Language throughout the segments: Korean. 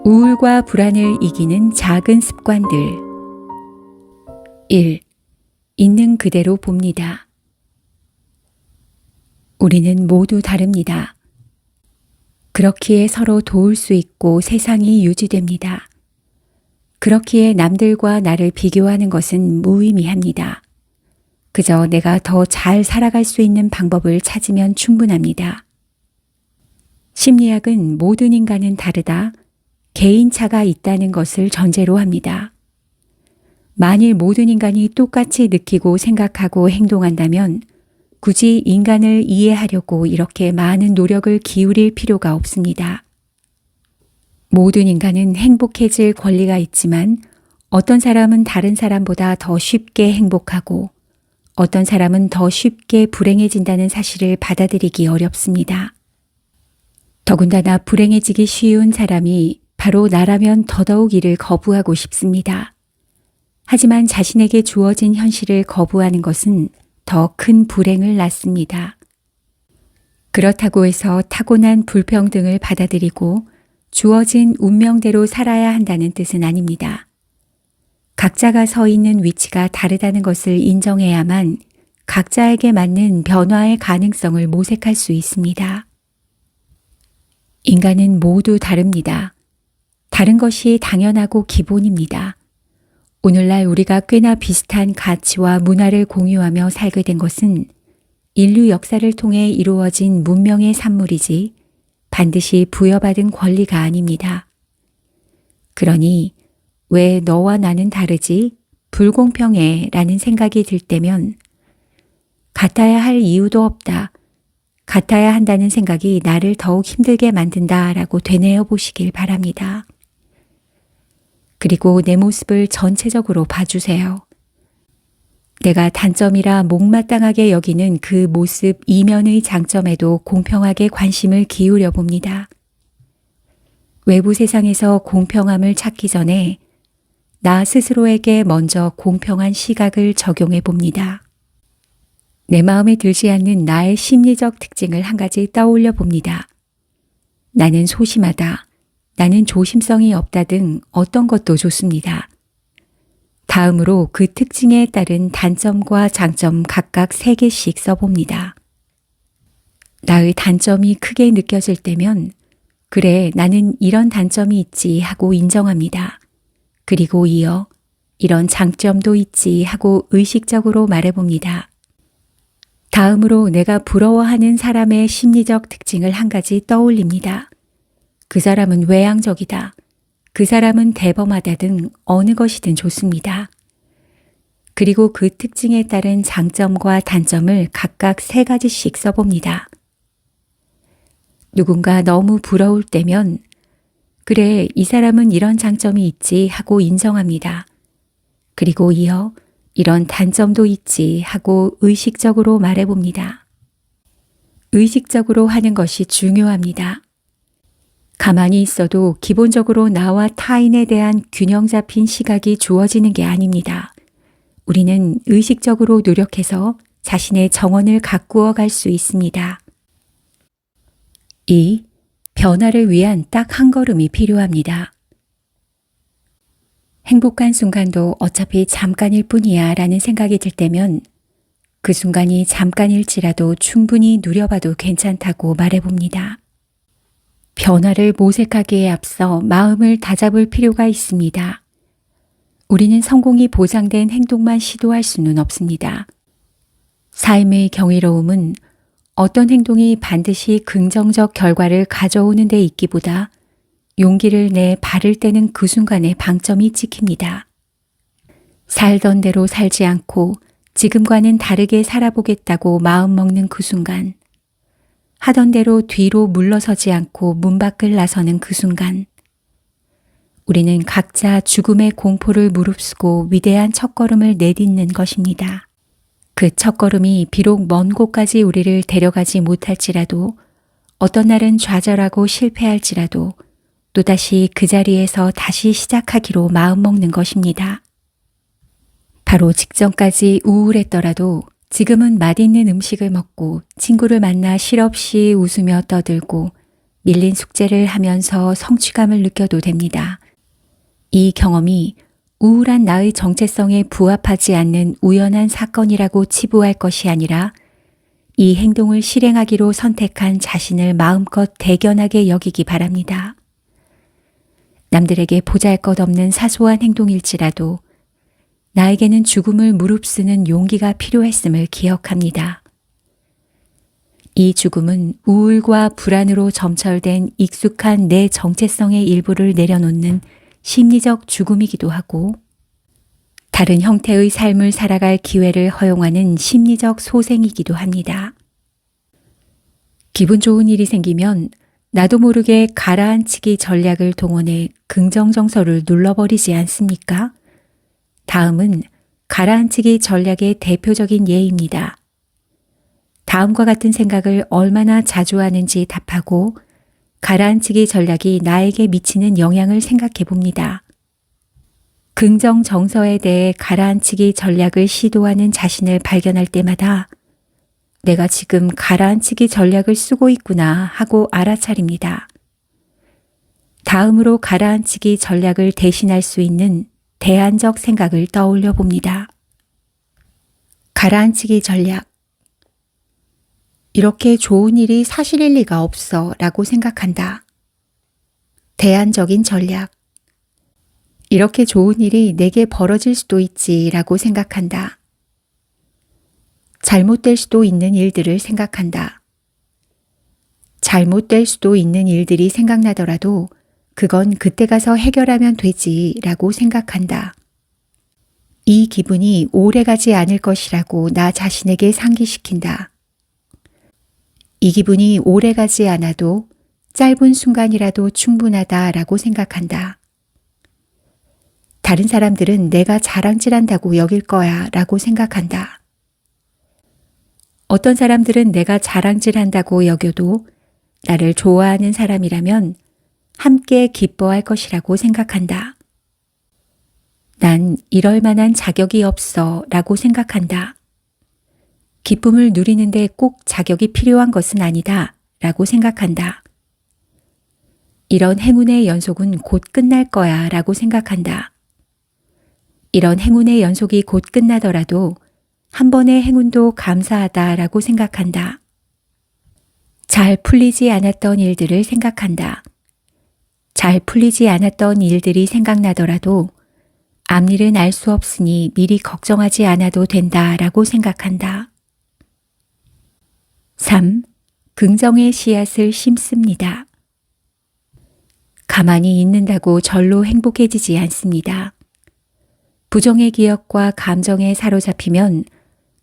우울과 불안을 이기는 작은 습관들. 1. 있는 그대로 봅니다. 우리는 모두 다릅니다. 그렇기에 서로 도울 수 있고 세상이 유지됩니다. 그렇기에 남들과 나를 비교하는 것은 무의미합니다. 그저 내가 더 잘 살아갈 수 있는 방법을 찾으면 충분합니다. 심리학은 모든 인간은 다르다, 개인차가 있다는 것을 전제로 합니다. 만일 모든 인간이 똑같이 느끼고 생각하고 행동한다면 굳이 인간을 이해하려고 이렇게 많은 노력을 기울일 필요가 없습니다. 모든 인간은 행복해질 권리가 있지만 어떤 사람은 다른 사람보다 더 쉽게 행복하고 어떤 사람은 더 쉽게 불행해진다는 사실을 받아들이기 어렵습니다. 더군다나 불행해지기 쉬운 사람이 바로 나라면 더더욱 이를 거부하고 싶습니다. 하지만 자신에게 주어진 현실을 거부하는 것은 더 큰 불행을 낳습니다. 그렇다고 해서 타고난 불평등을 받아들이고 주어진 운명대로 살아야 한다는 뜻은 아닙니다. 각자가 서 있는 위치가 다르다는 것을 인정해야만 각자에게 맞는 변화의 가능성을 모색할 수 있습니다. 인간은 모두 다릅니다. 다른 것이 당연하고 기본입니다. 오늘날 우리가 꽤나 비슷한 가치와 문화를 공유하며 살게 된 것은 인류 역사를 통해 이루어진 문명의 산물이지 반드시 부여받은 권리가 아닙니다. 그러니 왜 너와 나는 다르지? 불공평해 라는 생각이 들 때면 같아야 할 이유도 없다. 같아야 한다는 생각이 나를 더욱 힘들게 만든다 라고 되뇌어 보시길 바랍니다. 그리고 내 모습을 전체적으로 봐주세요. 내가 단점이라 못마땅하게 여기는 그 모습 이면의 장점에도 공평하게 관심을 기울여 봅니다. 외부 세상에서 공평함을 찾기 전에 나 스스로에게 먼저 공평한 시각을 적용해 봅니다. 내 마음에 들지 않는 나의 심리적 특징을 한 가지 떠올려 봅니다. 나는 소심하다. 나는 조심성이 없다 등 어떤 것도 좋습니다. 다음으로 그 특징에 따른 단점과 장점 각각 3개씩 써봅니다. 나의 단점이 크게 느껴질 때면 그래, 나는 이런 단점이 있지 하고 인정합니다. 그리고 이어 이런 장점도 있지 하고 의식적으로 말해봅니다. 다음으로 내가 부러워하는 사람의 심리적 특징을 한 가지 떠올립니다. 그 사람은 외향적이다. 그 사람은 대범하다 등 어느 것이든 좋습니다. 그리고 그 특징에 따른 장점과 단점을 각각 3가지씩 써봅니다. 누군가 너무 부러울 때면 그래, 이 사람은 이런 장점이 있지 하고 인정합니다. 그리고 이어 이런 단점도 있지 하고 의식적으로 말해봅니다. 의식적으로 하는 것이 중요합니다. 가만히 있어도 기본적으로 나와 타인에 대한 균형 잡힌 시각이 주어지는 게 아닙니다. 우리는 의식적으로 노력해서 자신의 정원을 가꾸어 갈 수 있습니다. 2. 변화를 위한 딱 한 걸음이 필요합니다. 행복한 순간도 어차피 잠깐일 뿐이야 라는 생각이 들 때면 그 순간이 잠깐일지라도 충분히 누려봐도 괜찮다고 말해봅니다. 변화를 모색하기에 앞서 마음을 다잡을 필요가 있습니다. 우리는 성공이 보장된 행동만 시도할 수는 없습니다. 삶의 경이로움은 어떤 행동이 반드시 긍정적 결과를 가져오는 데 있기보다 용기를 내 발을 떼는 그 순간에 방점이 찍힙니다. 살던 대로 살지 않고 지금과는 다르게 살아보겠다고 마음먹는 그 순간, 하던 대로 뒤로 물러서지 않고 문 밖을 나서는 그 순간, 우리는 각자 죽음의 공포를 무릅쓰고 위대한 첫걸음을 내딛는 것입니다. 그 첫걸음이 비록 먼 곳까지 우리를 데려가지 못할지라도, 어떤 날은 좌절하고 실패할지라도 또다시 그 자리에서 다시 시작하기로 마음먹는 것입니다. 바로 직전까지 우울했더라도 지금은 맛있는 음식을 먹고 친구를 만나 실없이 웃으며 떠들고 밀린 숙제를 하면서 성취감을 느껴도 됩니다. 이 경험이 우울한 나의 정체성에 부합하지 않는 우연한 사건이라고 치부할 것이 아니라 이 행동을 실행하기로 선택한 자신을 마음껏 대견하게 여기기 바랍니다. 남들에게 보잘것없는 사소한 행동일지라도 나에게는 죽음을 무릅쓰는 용기가 필요했음을 기억합니다. 이 죽음은 우울과 불안으로 점철된 익숙한 내 정체성의 일부를 내려놓는 심리적 죽음이기도 하고 다른 형태의 삶을 살아갈 기회를 허용하는 심리적 소생이기도 합니다. 기분 좋은 일이 생기면 나도 모르게 가라앉히기 전략을 동원해 긍정 정서를 눌러버리지 않습니까? 다음은 가라앉히기 전략의 대표적인 예입니다. 다음과 같은 생각을 얼마나 자주 하는지 답하고 가라앉히기 전략이 나에게 미치는 영향을 생각해 봅니다. 긍정 정서에 대해 가라앉히기 전략을 시도하는 자신을 발견할 때마다 내가 지금 가라앉히기 전략을 쓰고 있구나 하고 알아차립니다. 다음으로 가라앉히기 전략을 대신할 수 있는 대안적 생각을 떠올려 봅니다. 가라앉히기 전략. 이렇게 좋은 일이 사실일 리가 없어 라고 생각한다. 대안적인 전략. 이렇게 좋은 일이 내게 벌어질 수도 있지 라고 생각한다. 잘못될 수도 있는 일들을 생각한다. 잘못될 수도 있는 일들이 생각나더라도 그건 그때 가서 해결하면 되지 라고 생각한다. 이 기분이 오래가지 않을 것이라고 나 자신에게 상기시킨다. 이 기분이 오래가지 않아도 짧은 순간이라도 충분하다라고 생각한다. 다른 사람들은 내가 자랑질한다고 여길 거야 라고 생각한다. 어떤 사람들은 내가 자랑질한다고 여겨도 나를 좋아하는 사람이라면 함께 기뻐할 것이라고 생각한다. 난 이럴 만한 자격이 없어 라고 생각한다. 기쁨을 누리는데 꼭 자격이 필요한 것은 아니다 라고 생각한다. 이런 행운의 연속은 곧 끝날 거야 라고 생각한다. 이런 행운의 연속이 곧 끝나더라도 한 번의 행운도 감사하다 라고 생각한다. 잘 풀리지 않았던 일들을 생각한다. 잘 풀리지 않았던 일들이 생각나더라도 앞일은 알 수 없으니 미리 걱정하지 않아도 된다 라고 생각한다. 3. 긍정의 씨앗을 심습니다. 가만히 있는다고 절로 행복해지지 않습니다. 부정의 기억과 감정에 사로잡히면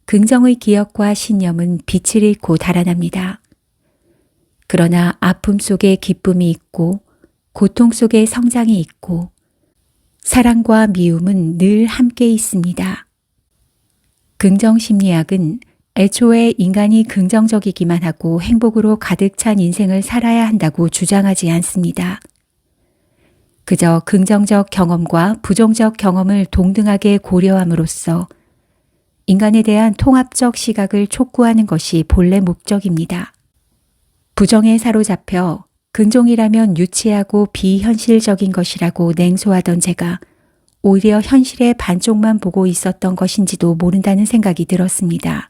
긍정의 기억과 신념은 빛을 잃고 달아납니다. 그러나 아픔 속에 기쁨이 있고 고통 속에 성장이 있고 사랑과 미움은 늘 함께 있습니다. 긍정심리학은 애초에 인간이 긍정적이기만 하고 행복으로 가득 찬 인생을 살아야 한다고 주장하지 않습니다. 그저 긍정적 경험과 부정적 경험을 동등하게 고려함으로써 인간에 대한 통합적 시각을 촉구하는 것이 본래 목적입니다. 부정에 사로잡혀 긍정이라면 유치하고 비현실적인 것이라고 냉소하던 제가 오히려 현실의 반쪽만 보고 있었던 것인지도 모른다는 생각이 들었습니다.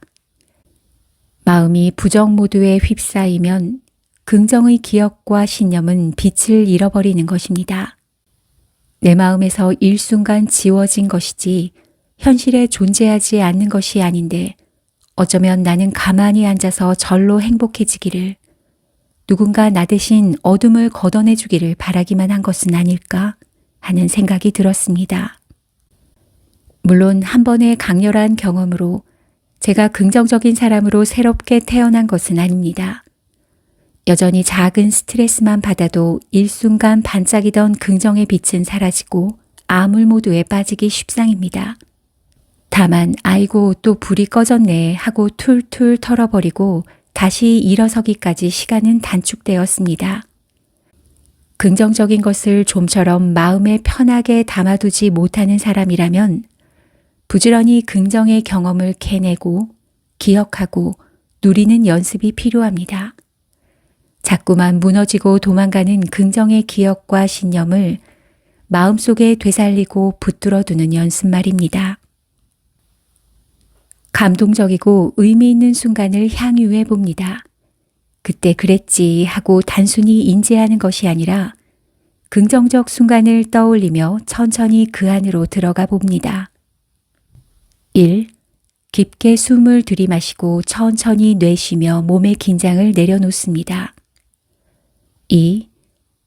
마음이 부정 모드에 휩싸이면 긍정의 기억과 신념은 빛을 잃어버리는 것입니다. 내 마음에서 일순간 지워진 것이지 현실에 존재하지 않는 것이 아닌데 어쩌면 나는 가만히 앉아서 절로 행복해지기를 누군가 나 대신 어둠을 걷어내 주기를 바라기만 한 것은 아닐까 하는 생각이 들었습니다. 물론 한 번의 강렬한 경험으로 제가 긍정적인 사람으로 새롭게 태어난 것은 아닙니다. 여전히 작은 스트레스만 받아도 일순간 반짝이던 긍정의 빛은 사라지고 암울 모드에 빠지기 십상입니다. 다만 아이고 또 불이 꺼졌네 하고 툴툴 털어버리고 다시 일어서기까지 시간은 단축되었습니다. 긍정적인 것을 좀처럼 마음에 편하게 담아두지 못하는 사람이라면 부지런히 긍정의 경험을 캐내고 기억하고 누리는 연습이 필요합니다. 자꾸만 무너지고 도망가는 긍정의 기억과 신념을 마음속에 되살리고 붙들어두는 연습 말입니다. 감동적이고 의미 있는 순간을 향유해 봅니다. 그때 그랬지 하고 단순히 인지하는 것이 아니라 긍정적 순간을 떠올리며 천천히 그 안으로 들어가 봅니다. 1. 깊게 숨을 들이마시고 천천히 내쉬며 몸의 긴장을 내려놓습니다. 2.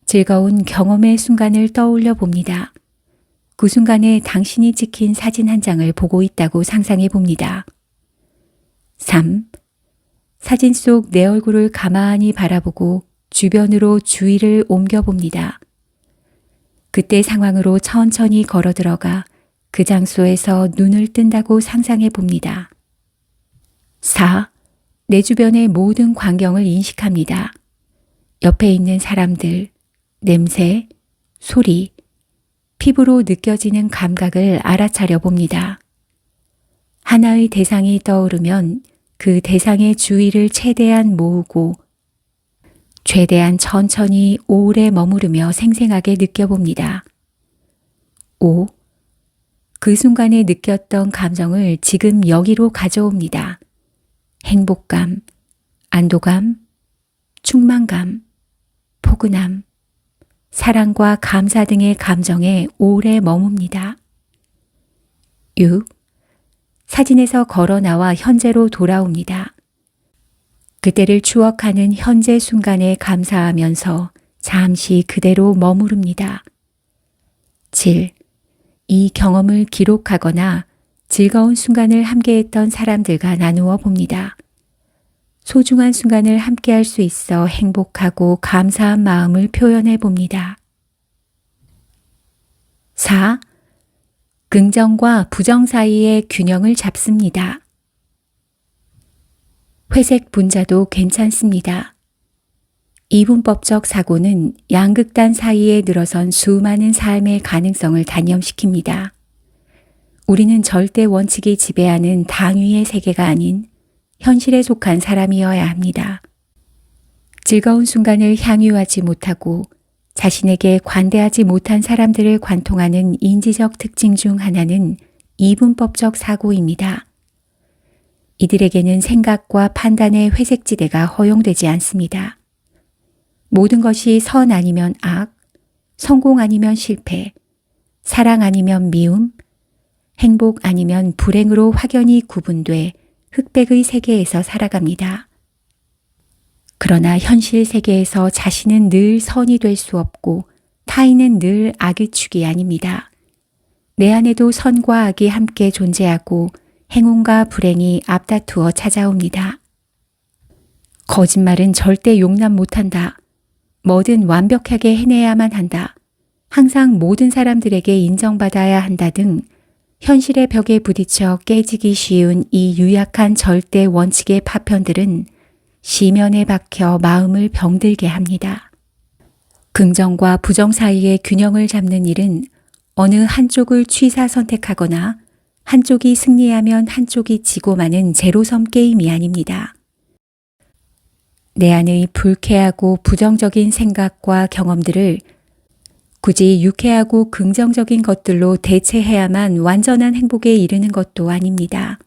즐거운 경험의 순간을 떠올려 봅니다. 그 순간에 당신이 찍힌 사진 한 장을 보고 있다고 상상해 봅니다. 3. 사진 속 내 얼굴을 가만히 바라보고 주변으로 주의를 옮겨 봅니다. 그때 상황으로 천천히 걸어 들어가 그 장소에서 눈을 뜬다고 상상해 봅니다. 4. 내 주변의 모든 광경을 인식합니다. 옆에 있는 사람들, 냄새, 소리, 피부로 느껴지는 감각을 알아차려 봅니다. 하나의 대상이 떠오르면 그 대상의 주의를 최대한 모으고 최대한 천천히 오래 머무르며 생생하게 느껴봅니다. 5. 그 순간에 느꼈던 감정을 지금 여기로 가져옵니다. 행복감, 안도감, 충만감, 포근함, 사랑과 감사 등의 감정에 오래 머뭅니다. 6. 사진에서 걸어 나와 현재로 돌아옵니다. 그때를 추억하는 현재 순간에 감사하면서 잠시 그대로 머무릅니다. 7. 이 경험을 기록하거나 즐거운 순간을 함께했던 사람들과 나누어 봅니다. 소중한 순간을 함께할 수 있어 행복하고 감사한 마음을 표현해 봅니다. 4. 긍정과 부정 사이의 균형을 잡습니다. 회색 분자도 괜찮습니다. 이분법적 사고는 양극단 사이에 늘어선 수많은 삶의 가능성을 단념시킵니다. 우리는 절대 원칙이 지배하는 당위의 세계가 아닌 현실에 속한 사람이어야 합니다. 즐거운 순간을 향유하지 못하고 자신에게 관대하지 못한 사람들을 관통하는 인지적 특징 중 하나는 이분법적 사고입니다. 이들에게는 생각과 판단의 회색지대가 허용되지 않습니다. 모든 것이 선 아니면 악, 성공 아니면 실패, 사랑 아니면 미움, 행복 아니면 불행으로 확연히 구분돼 흑백의 세계에서 살아갑니다. 그러나 현실 세계에서 자신은 늘 선이 될 수 없고 타인은 늘 악의 축이 아닙니다. 내 안에도 선과 악이 함께 존재하고 행운과 불행이 앞다투어 찾아옵니다. 거짓말은 절대 용납 못한다. 뭐든 완벽하게 해내야만 한다. 항상 모든 사람들에게 인정받아야 한다 등 현실의 벽에 부딪혀 깨지기 쉬운 이 유약한 절대 원칙의 파편들은 시면에 박혀 마음을 병들게 합니다. 긍정과 부정 사이의 균형을 잡는 일은 어느 한쪽을 취사 선택하거나 한쪽이 승리하면 한쪽이 지고 마는 제로섬 게임이 아닙니다. 내 안의 불쾌하고 부정적인 생각과 경험들을 굳이 유쾌하고 긍정적인 것들로 대체해야만 완전한 행복에 이르는 것도 아닙니다.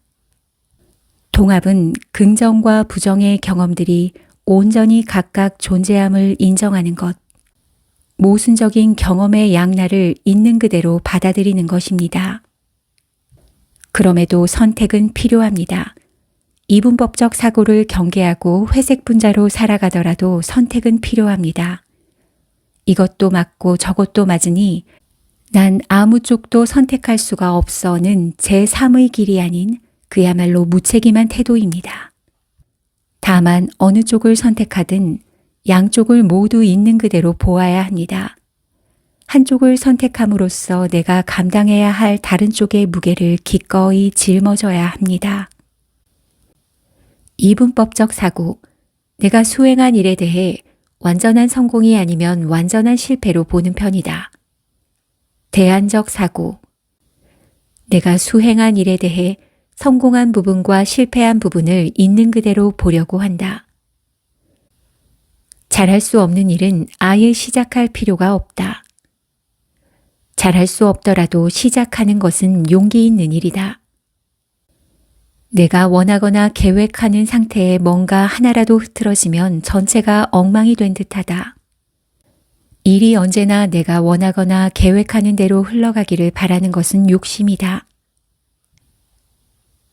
통합은 긍정과 부정의 경험들이 온전히 각각 존재함을 인정하는 것, 모순적인 경험의 양날을 있는 그대로 받아들이는 것입니다. 그럼에도 선택은 필요합니다. 이분법적 사고를 경계하고 회색 분자로 살아가더라도 선택은 필요합니다. 이것도 맞고 저것도 맞으니 난 아무 쪽도 선택할 수가 없어는 제3의 길이 아닌 그야말로 무책임한 태도입니다. 다만 어느 쪽을 선택하든 양쪽을 모두 있는 그대로 보아야 합니다. 한쪽을 선택함으로써 내가 감당해야 할 다른 쪽의 무게를 기꺼이 짊어져야 합니다. 이분법적 사고, 내가 수행한 일에 대해 완전한 성공이 아니면 완전한 실패로 보는 편이다. 대안적 사고, 내가 수행한 일에 대해 성공한 부분과 실패한 부분을 있는 그대로 보려고 한다. 잘할 수 없는 일은 아예 시작할 필요가 없다. 잘할 수 없더라도 시작하는 것은 용기 있는 일이다. 내가 원하거나 계획하는 상태에 뭔가 하나라도 흐트러지면 전체가 엉망이 된 듯하다. 일이 언제나 내가 원하거나 계획하는 대로 흘러가기를 바라는 것은 욕심이다.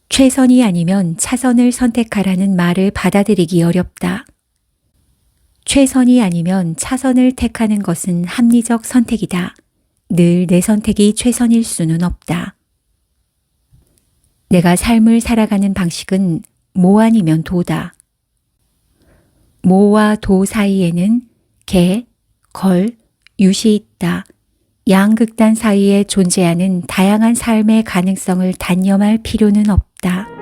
최선이 아니면 차선을 선택하라는 말을 받아들이기 어렵다. 최선이 아니면 차선을 택하는 것은 합리적 선택이다. 늘 내 선택이 최선일 수는 없다. 내가 삶을 살아가는 방식은 모 아니면 도다. 모와 도 사이에는 개, 걸, 윷이 있다. 양극단 사이에 존재하는 다양한 삶의 가능성을 단념할 필요는 없다.